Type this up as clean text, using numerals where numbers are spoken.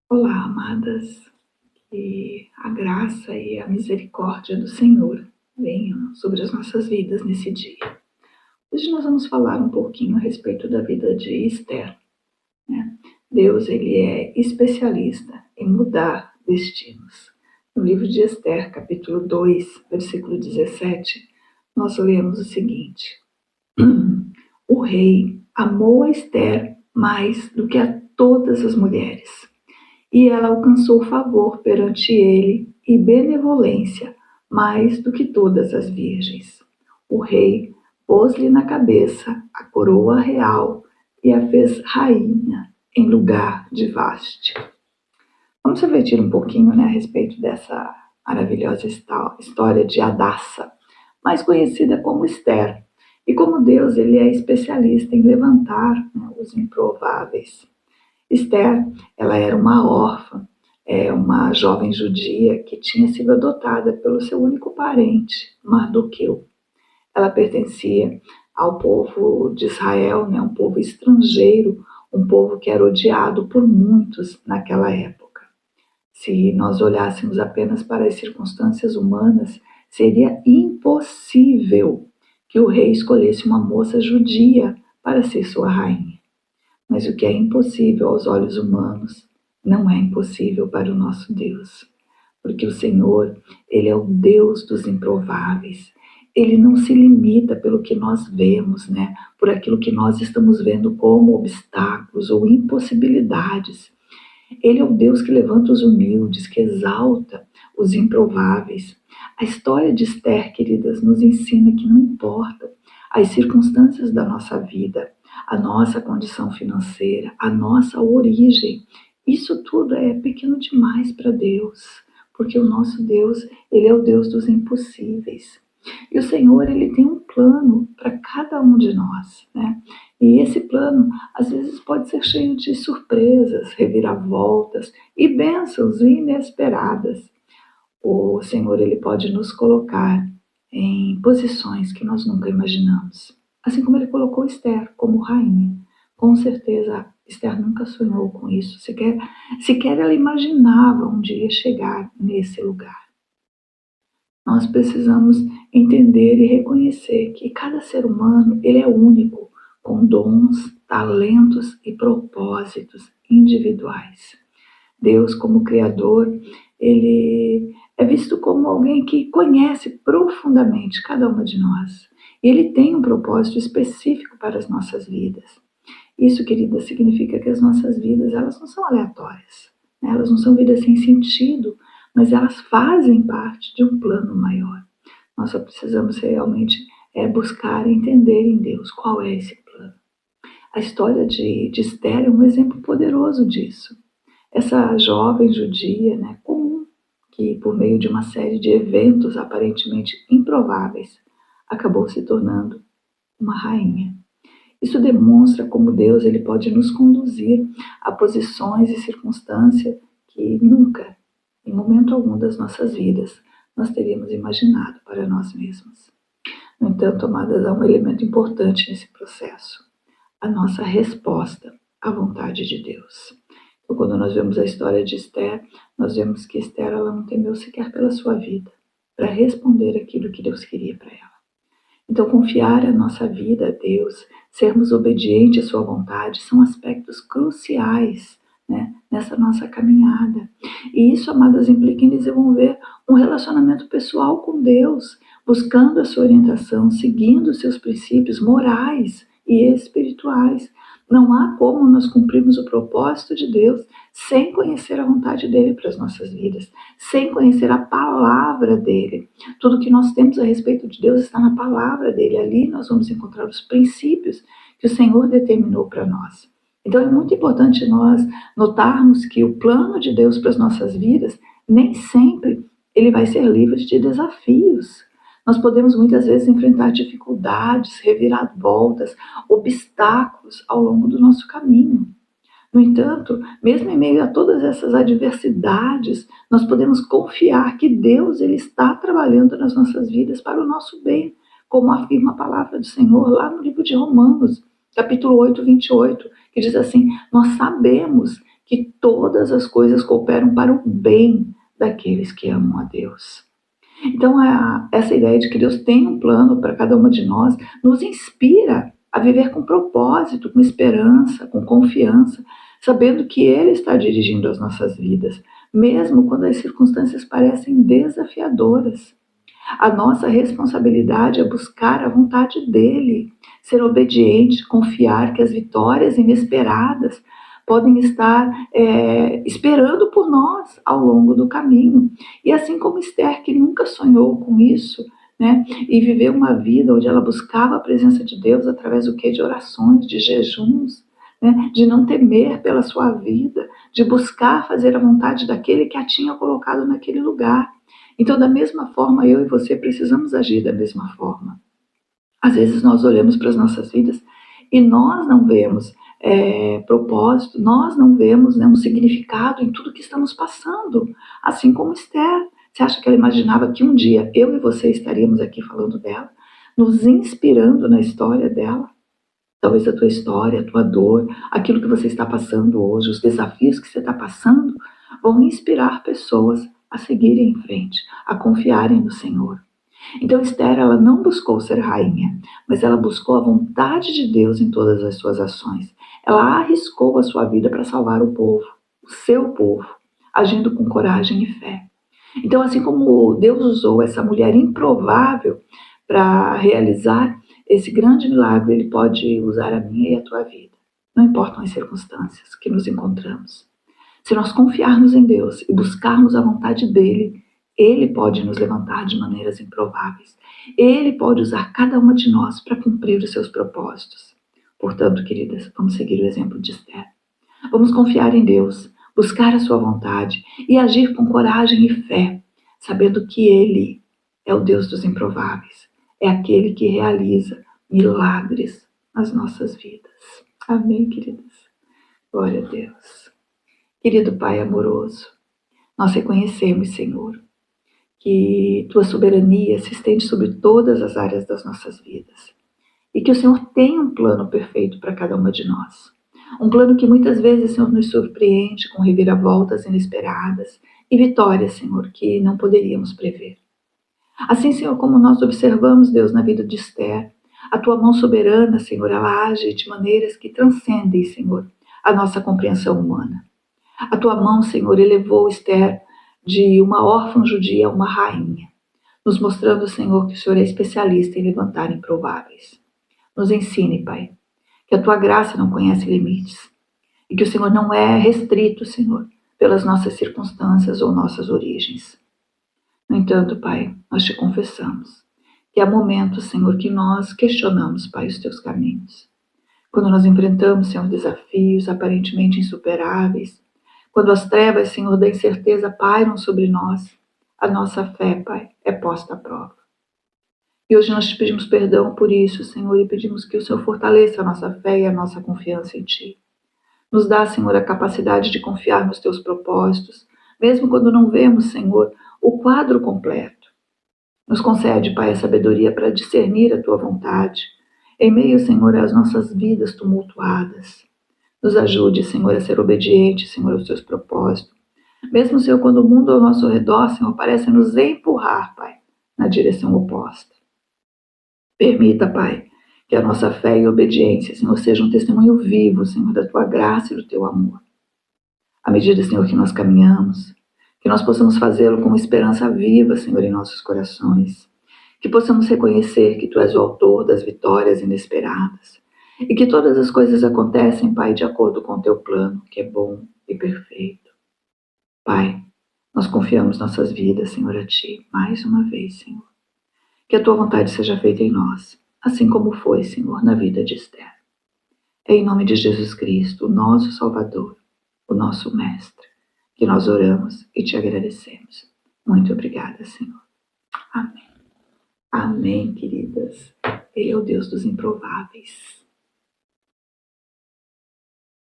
Olá, amadas, que a graça e a misericórdia do Senhor venham sobre as nossas vidas nesse dia. Hoje nós vamos falar um pouquinho a respeito da vida de Esther, né? Deus, ele é especialista em mudar destinos. No livro de Esther, capítulo 2, versículo 17, nós lemos o seguinte: O rei amou a Esther mais do que a todas as mulheres, e ela alcançou favor perante ele e benevolência mais do que todas as virgens. O rei pôs-lhe na cabeça a coroa real e a fez rainha em lugar de Vaste. Vamos refletir um pouquinho, a respeito dessa maravilhosa história de Hadassa, mais conhecida como Esther, e como Deus ele é especialista em levantar, os improváveis. Esther, ela era uma órfã, uma jovem judia que tinha sido adotada pelo seu único parente, Mardoqueu. Ela pertencia ao povo de Israel, um povo estrangeiro, um povo que era odiado por muitos naquela época. Se nós olhássemos apenas para as circunstâncias humanas, seria impossível que o rei escolhesse uma moça judia para ser sua rainha. Mas o que é impossível aos olhos humanos não é impossível para o nosso Deus. Porque o Senhor, ele é o Deus dos improváveis. Ele não se limita pelo que nós vemos, por aquilo que nós estamos vendo como obstáculos ou impossibilidades. Ele é o Deus que levanta os humildes, que exalta os improváveis. A história de Esther, queridas, nos ensina que não importa as circunstâncias da nossa vida, a nossa condição financeira, a nossa origem, isso tudo é pequeno demais para Deus, porque o nosso Deus, ele é o Deus dos impossíveis. E o Senhor, ele tem um plano para cada um de nós, E esse plano, às vezes, pode ser cheio de surpresas, reviravoltas e bênçãos inesperadas. O Senhor, ele pode nos colocar em posições que nós nunca imaginamos. Assim como ele colocou Esther como rainha. Com certeza, Esther nunca sonhou com isso. Sequer ela imaginava um dia chegar nesse lugar. Nós precisamos entender e reconhecer que cada ser humano, ele é único, com dons, talentos e propósitos individuais. Deus, como Criador, ele é visto como alguém que conhece profundamente cada uma de nós. Ele tem um propósito específico para as nossas vidas. Isso, querida, significa que as nossas vidas, elas não são aleatórias, Elas não são vidas sem sentido, mas elas fazem parte de um plano maior. Nós só precisamos realmente buscar entender em Deus qual é esse plano. A história de Esther é um exemplo poderoso disso. Essa jovem judia, comum, que por meio de uma série de eventos aparentemente improváveis, acabou se tornando uma rainha. Isso demonstra como Deus ele pode nos conduzir a posições e circunstâncias que nunca, em momento algum das nossas vidas, nós teríamos imaginado para nós mesmos. No entanto, amadas, há um elemento importante nesse processo: a nossa resposta à vontade de Deus. Então, quando nós vemos a história de Esther, nós vemos que Esther ela não temeu sequer pela sua vida, para responder aquilo que Deus queria para ela. Então, confiar a nossa vida a Deus, sermos obedientes à sua vontade, são aspectos cruciais, nessa nossa caminhada. E isso, amadas, implica em desenvolver um relacionamento pessoal com Deus, buscando a sua orientação, seguindo os seus princípios morais e espirituais. Não há como nós cumprirmos o propósito de Deus sem conhecer a vontade dele para as nossas vidas, sem conhecer a palavra dele. Tudo que nós temos a respeito de Deus está na palavra dele. Ali nós vamos encontrar os princípios que o Senhor determinou para nós. Então é muito importante nós notarmos que o plano de Deus para as nossas vidas, nem sempre ele vai ser livre de desafios. Nós podemos muitas vezes enfrentar dificuldades, reviravoltas, obstáculos ao longo do nosso caminho. No entanto, mesmo em meio a todas essas adversidades, nós podemos confiar que Deus ele está trabalhando nas nossas vidas para o nosso bem, como afirma a palavra do Senhor lá no livro de Romanos, capítulo 8, 28, que diz assim: nós sabemos que todas as coisas cooperam para o bem daqueles que amam a Deus. Então, essa ideia de que Deus tem um plano para cada uma de nós nos inspira a viver com propósito, com esperança, com confiança, sabendo que Ele está dirigindo as nossas vidas, mesmo quando as circunstâncias parecem desafiadoras. A nossa responsabilidade é buscar a vontade dEle, ser obediente, confiar que as vitórias inesperadas podem estar esperando por nós ao longo do caminho. E assim como Esther, que nunca sonhou com isso, né, e viveu uma vida onde ela buscava a presença de Deus através do quê? De orações, de jejuns, né, de não temer pela sua vida, de buscar fazer a vontade daquele que a tinha colocado naquele lugar. Então, da mesma forma, eu e você precisamos agir da mesma forma. Às vezes nós olhamos para as nossas vidas e nós não vemos propósito, nós não vemos, né, um significado em tudo que estamos passando. Assim como Esther. Você acha que ela imaginava que um dia eu e você estaríamos aqui falando dela, nos inspirando na história dela? Talvez a tua história, a tua dor, aquilo que você está passando hoje, os desafios que você está passando, vão inspirar pessoas a seguirem em frente, a confiarem no Senhor. Então Esther, ela não buscou ser rainha, mas ela buscou a vontade de Deus em todas as suas ações. Ela arriscou a sua vida para salvar o povo, o seu povo, agindo com coragem e fé. Então, assim como Deus usou essa mulher improvável para realizar esse grande milagre, Ele pode usar a minha e a tua vida. Não importam as circunstâncias que nos encontramos. Se nós confiarmos em Deus e buscarmos a vontade dEle, Ele pode nos levantar de maneiras improváveis. Ele pode usar cada uma de nós para cumprir os seus propósitos. Portanto, queridas, vamos seguir o exemplo de Esther. Vamos confiar em Deus, buscar a sua vontade e agir com coragem e fé, sabendo que Ele é o Deus dos improváveis. É aquele que realiza milagres nas nossas vidas. Amém, queridas? Glória a Deus. Querido Pai amoroso, nós reconhecemos, Senhor, que Tua soberania se estende sobre todas as áreas das nossas vidas e que o Senhor tem um plano perfeito para cada uma de nós. Um plano que muitas vezes, Senhor, nos surpreende com reviravoltas inesperadas e vitórias, Senhor, que não poderíamos prever. Assim, Senhor, como nós observamos, Deus, na vida de Esther, a Tua mão soberana, Senhor, ela age de maneiras que transcendem, Senhor, a nossa compreensão humana. A Tua mão, Senhor, elevou Esther de uma órfã judia a uma rainha, nos mostrando, Senhor, que o Senhor é especialista em levantar improváveis. Nos ensine, Pai, que a Tua graça não conhece limites e que o Senhor não é restrito, Senhor, pelas nossas circunstâncias ou nossas origens. No entanto, Pai, nós Te confessamos que há momentos, Senhor, que nós questionamos, Pai, os Teus caminhos. Quando nós enfrentamos, Senhor, desafios aparentemente insuperáveis, quando as trevas, Senhor, da incerteza pairam sobre nós, a nossa fé, Pai, é posta à prova. E hoje nós Te pedimos perdão por isso, Senhor, e pedimos que o Senhor fortaleça a nossa fé e a nossa confiança em Ti. Nos dá, Senhor, a capacidade de confiar nos Teus propósitos, mesmo quando não vemos, Senhor, o quadro completo. Nos concede, Pai, a sabedoria para discernir a Tua vontade, em meio, Senhor, às nossas vidas tumultuadas. Nos ajude, Senhor, a ser obediente, Senhor, aos Teus propósitos. Mesmo, Senhor, quando o mundo ao nosso redor, Senhor, parece nos empurrar, Pai, na direção oposta. Permita, Pai, que a nossa fé e obediência, Senhor, seja um testemunho vivo, Senhor, da Tua graça e do Teu amor. À medida, Senhor, que nós caminhamos, que nós possamos fazê-lo com esperança viva, Senhor, em nossos corações. Que possamos reconhecer que Tu és o autor das vitórias inesperadas. E que todas as coisas acontecem, Pai, de acordo com o Teu plano, que é bom e perfeito. Pai, nós confiamos nossas vidas, Senhor, a Ti, mais uma vez, Senhor. Que a Tua vontade seja feita em nós, assim como foi, Senhor, na vida de Esther. É em nome de Jesus Cristo, o nosso Salvador, o nosso Mestre, que nós oramos e Te agradecemos. Muito obrigada, Senhor. Amém. Amém, queridas. Ele é o Deus dos improváveis.